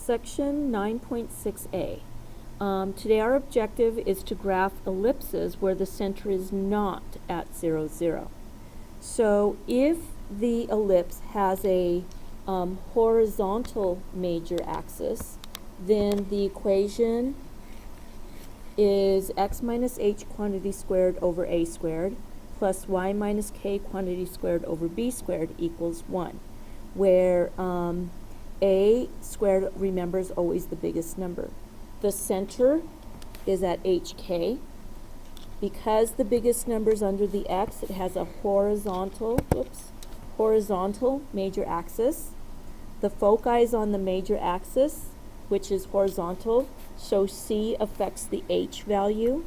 Section 9.6a. Today our objective is to graph ellipses where the center is not at 0, 0. So if the ellipse has a horizontal major axis, then the equation is x minus h quantity squared over a squared plus y minus k quantity squared over b squared equals 1, where a squared, remember, is always the biggest number. The center is at hk. Because the biggest number is under the x, it has a horizontal major axis. The foci is on the major axis, which is horizontal, so C affects the h value.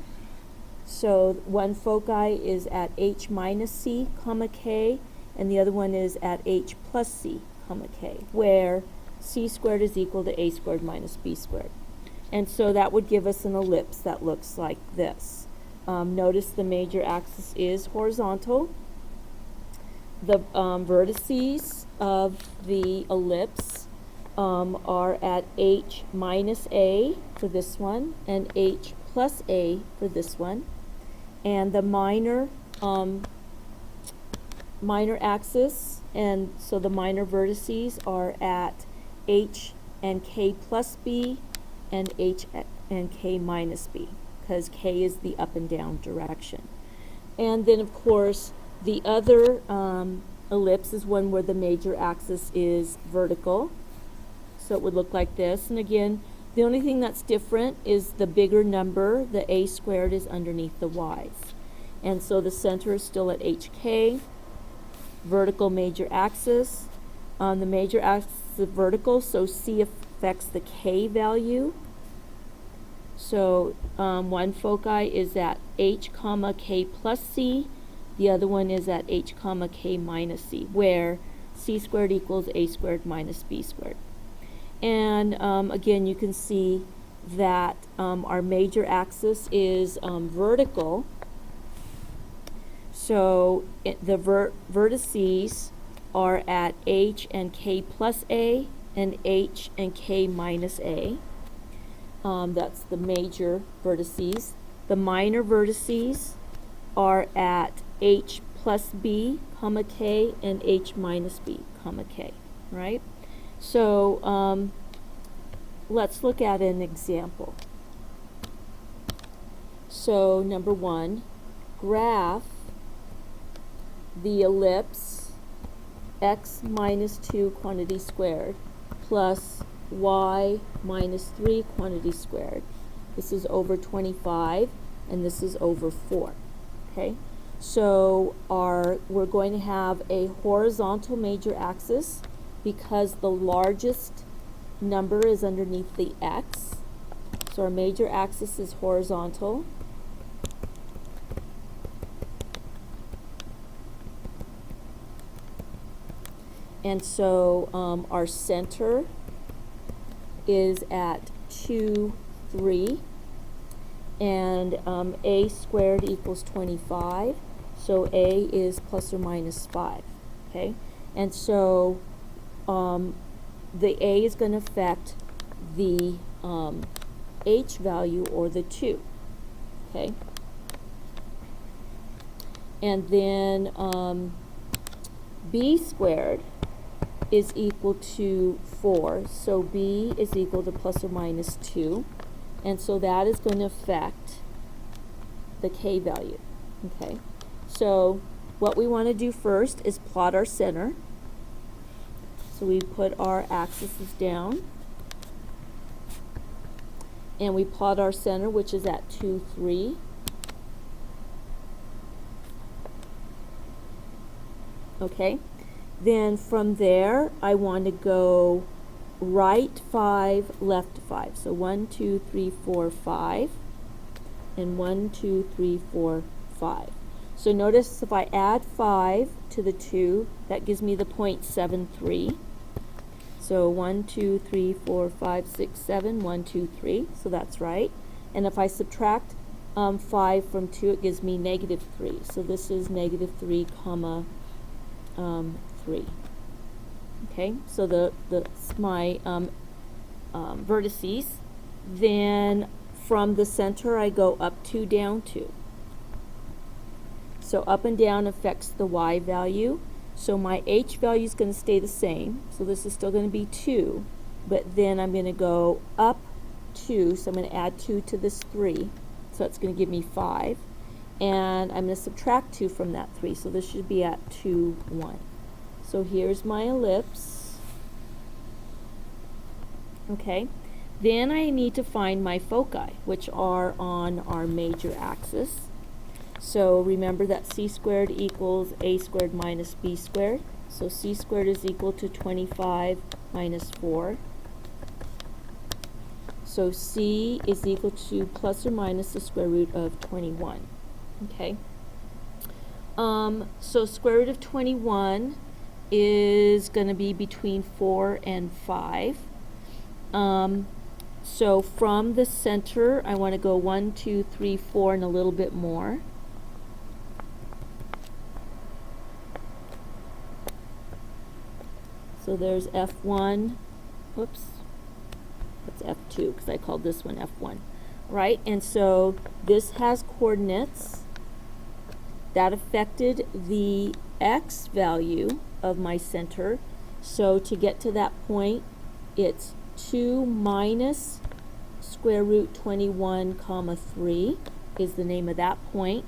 So one foci is at h minus c, comma k, and the other one is at h plus c, comma k, where c squared is equal to a squared minus b squared. And so that would give us an ellipse that looks like this. Notice the major axis is horizontal. The vertices of the ellipse are at h minus a for this one and h plus a for this one. And the minor axis, and so the minor vertices are at h and k plus b and h and k minus b, because k is the up and down direction. And then of course the other ellipse is one where the major axis is vertical, so it would look like this. And again, the only thing that's different is the bigger number, the a squared, is underneath the y's. And so the center is still at hk, vertical major axis. The major axis is vertical, so C affects the k value. So one foci is at h comma k plus c, the other one is at h comma k minus c, where c squared equals a squared minus b squared. And again, you can see that our major axis is vertical, so the vertices are at h and k plus a and h and k minus a. That's the major vertices. The minor vertices are at h plus b, comma k, and h minus b, comma k, right? So let's look at an example. So number 1, graph the ellipse x minus 2 quantity squared plus y minus 3 quantity squared. This is over 25 and this is over 4. Okay, so we're going to have a horizontal major axis because the largest number is underneath the x. So our major axis is horizontal. And so our center is at 2, 3, and a squared equals 25, so a is plus or minus 5, okay? And so the a is going to affect the h value, or the 2, okay? And then b squared is equal to 4, so b is equal to plus or minus 2, and so that is going to affect the k value. Okay, so what we want to do first is plot our center. So we put our axes down and we plot our center, which is at 2, 3. Okay, then from there I want to go right 5, left 5. So 1, 2, 3, 4, 5, and 1, 2, 3, 4, 5. So notice if I add 5 to the 2, that gives me the 0.73. So 1, 2, 3, 4, 5, 6, 7, 1, 2, 3. So that's right. And if I subtract 5 from 2, it gives me negative 3. So this is negative 3 comma 3. Okay, so my vertices, then from the center I go up 2, down 2. So up and down affects the y value. So my h value is going to stay the same. So this is still going to be 2. But then I'm going to go up 2. So I'm going to add 2 to this 3. So it's going to give me 5. And I'm going to subtract 2 from that 3. So this should be at 2, 1. So here's my ellipse. Okay. Then I need to find my foci, which are on our major axis. So remember that c squared equals a squared minus b squared. So c squared is equal to 25 minus 4. So c is equal to plus or minus the square root of 21. Okay. So square root of 21 is going to be between 4 and 5. So from the center, I want to go 1, 2, 3, 4, and a little bit more. So there's F1, whoops, that's F2 because I called this one F1, right? And so this has coordinates that affected the x value of my center. So to get to that point, it's 2 minus square root 21 comma 3 is the name of that point,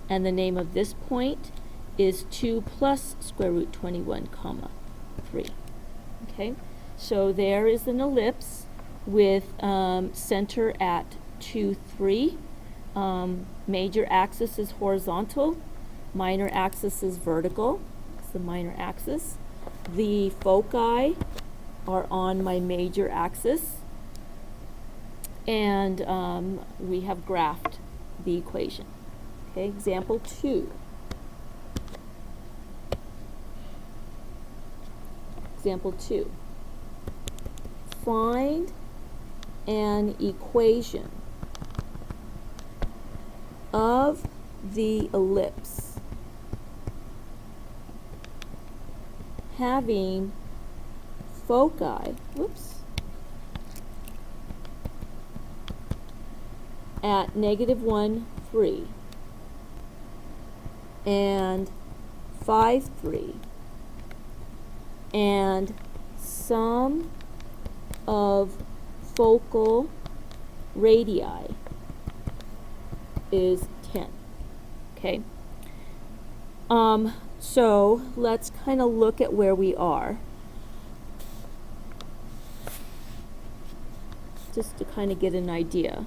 and the name of this point is 2 plus square root 21 comma 3. Okay, so there is an ellipse with center at 2, 3. Major axis is horizontal, minor axis is vertical. It's the minor axis. The foci are on my major axis, and we have graphed the equation. Okay, example 2. Example 2. Find an equation of the ellipse having foci, at -1, 3 and 5, 3, and sum of focal radii is 10. Okay. So let's kind of look at where we are, just to kind of get an idea.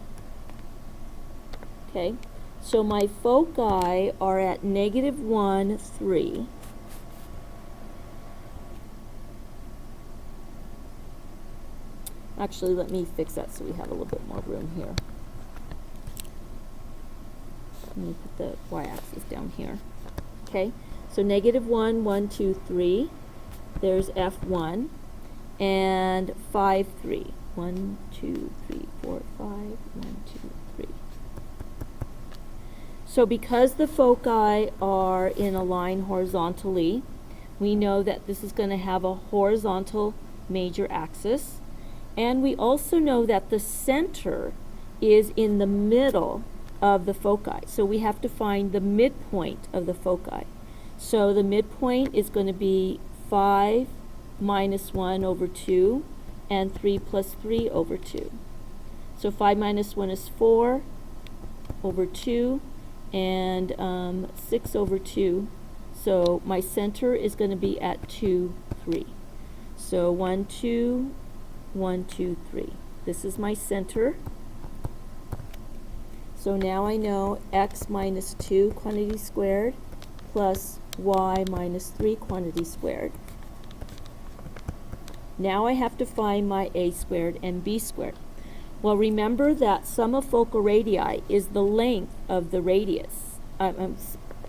Okay. So my foci are at -1, 3. Actually, let me fix that so we have a little bit more room here. Let me put the y-axis down here. Okay, so -1, 1, 2, 3. There's F1. And 5, 3. 1, 2, 3, 4, 5. 1, 2, 3. So because the foci are in a line horizontally, we know that this is going to have a horizontal major axis. And we also know that the center is in the middle of the foci. So we have to find the midpoint of the foci. So the midpoint is going to be 5 minus 1 over 2 and 3 plus 3 over 2. So 5 minus 1 is 4 over 2 and 6 over 2. So my center is going to be at 2, 3. So 1, 2, 1, 2, 3. This is my center. So now I know x minus 2 quantity squared plus y minus 3 quantity squared. Now I have to find my a squared and b squared. Well, remember that sum of focal radii is the length of the radius. I'm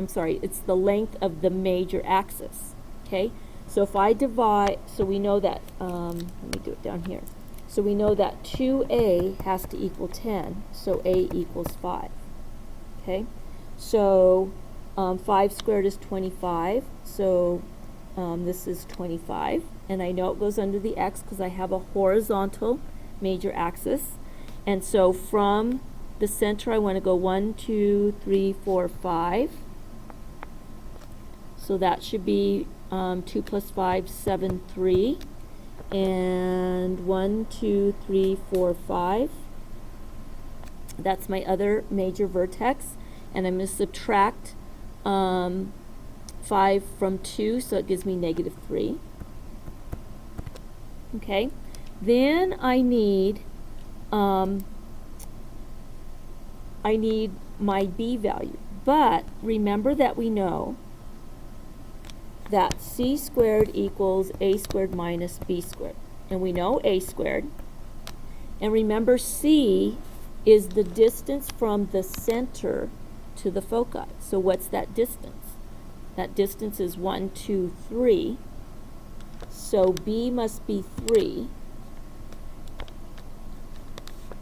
sorry, it's the length of the major axis. Okay? So if I divide, so we know that, let me do it down here. So we know that 2a has to equal 10, so a equals 5. Okay? So 5 squared is 25, so this is 25. And I know it goes under the x because I have a horizontal major axis. And so from the center I want to go 1, 2, 3, 4, 5. So that should be 2 plus 5, 7, 3. And 1, 2, 3, 4, 5. That's my other major vertex. And I'm going to subtract 5 from 2, so it gives me negative 3. Okay. Then I need my b value. But remember that we know that c squared equals a squared minus b squared. And we know a squared. And remember, c is the distance from the center to the foci. So what's that distance? That distance is 1, 2, 3. So b must be 3.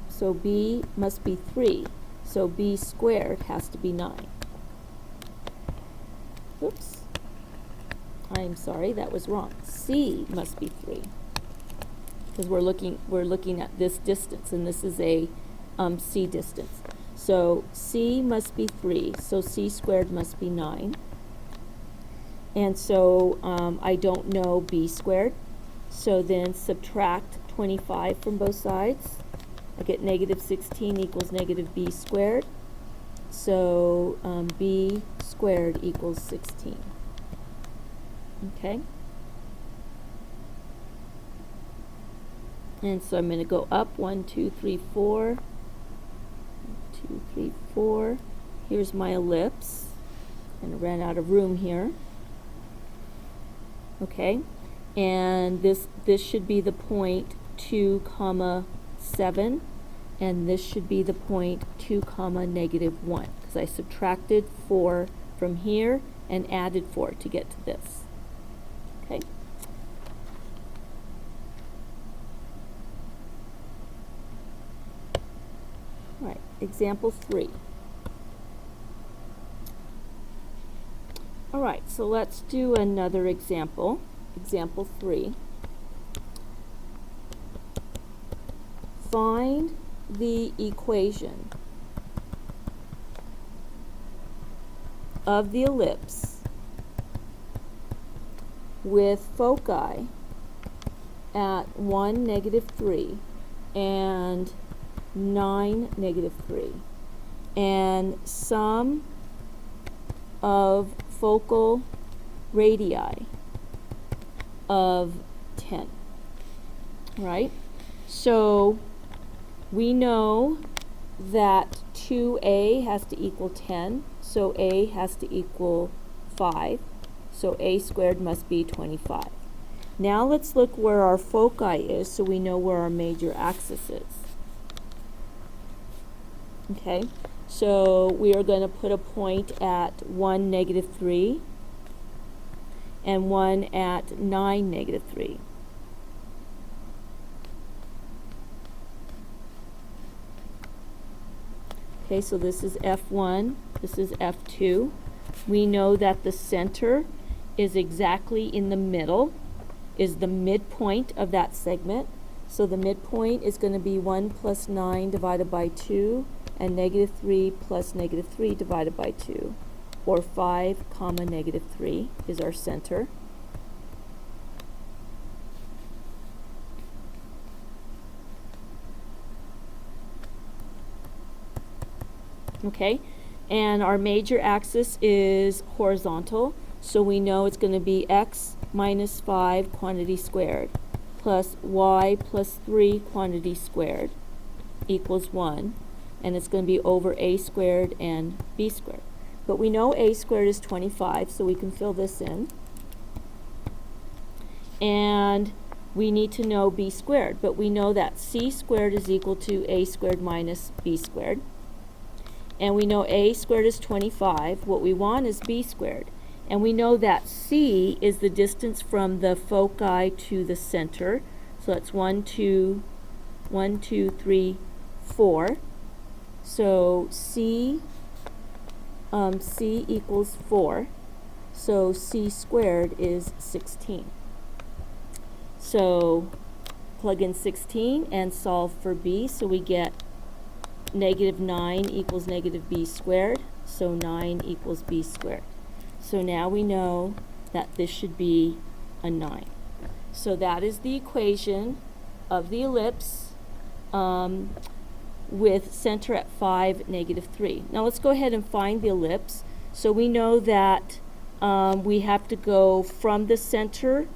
So b must be 3. So b squared has to be 9. Oops. I'm sorry, that was wrong. C must be 3. Because we're looking at this distance, and this is a c distance. So c must be 3. So c squared must be 9. And so I don't know b squared. So then subtract 25 from both sides. I get negative 16 equals negative b squared. So b squared equals 16. Okay. And so I'm going to go up 1, 2, 3, 4. 1, 2, 3, 4. Here's my ellipse. And I ran out of room here. Okay. And this should be the point 2, comma 7. And this should be the point 2, comma negative 1. Because I subtracted 4 from here and added 4 to get to this. Okay. All right, example 3. All right, so let's do another example. Example 3. Find the equation of the ellipse with foci at 1, negative 3 and 9, negative 3, and sum of focal radii of 10. Right? So we know that 2a has to equal 10, so a has to equal 5. So a squared must be 25. Now let's look where our foci is so we know where our major axis is. Okay, so we are going to put a point at 1, negative 3 and one at 9, negative 3. Okay, so this is F1, this is F2. We know that the center is exactly in the middle, is the midpoint of that segment. So the midpoint is going to be 1 plus 9 divided by 2, and negative 3 plus negative 3 divided by 2, or 5 comma negative 3 is our center. Okay, and our major axis is horizontal, so we know it's going to be x minus 5 quantity squared plus y plus 3 quantity squared equals 1, and it's going to be over a squared and b squared. But we know a squared is 25, so we can fill this in. And we need to know b squared, but we know that c squared is equal to a squared minus b squared. And we know a squared is 25. What we want is b squared. And we know that c is the distance from the foci to the center. So that's 1, 2, 3, 4. So c equals 4. So c squared is 16. So plug in 16 and solve for b, so we get negative 9 equals negative b squared, so 9 equals b squared. So now we know that this should be a 9. So that is the equation of the ellipse with center at 5, negative 3. Now let's go ahead and find the ellipse. So we know that we have to go from the center,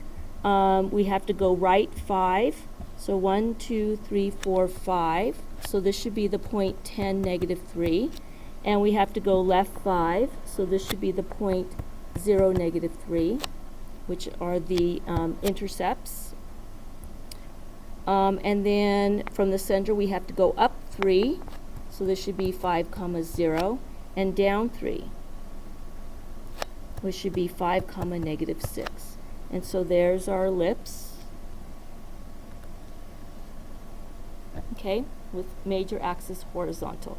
we have to go right 5. So 1, 2, 3, 4, 5. So this should be the point 10, negative 3. And we have to go left 5. So this should be the point 0, negative 3, which are the intercepts. And then from the center we have to go up 3. So this should be 5, 0, and down 3, which should be 5, negative 6. And so there's our ellipse. Okay, with major axis horizontal.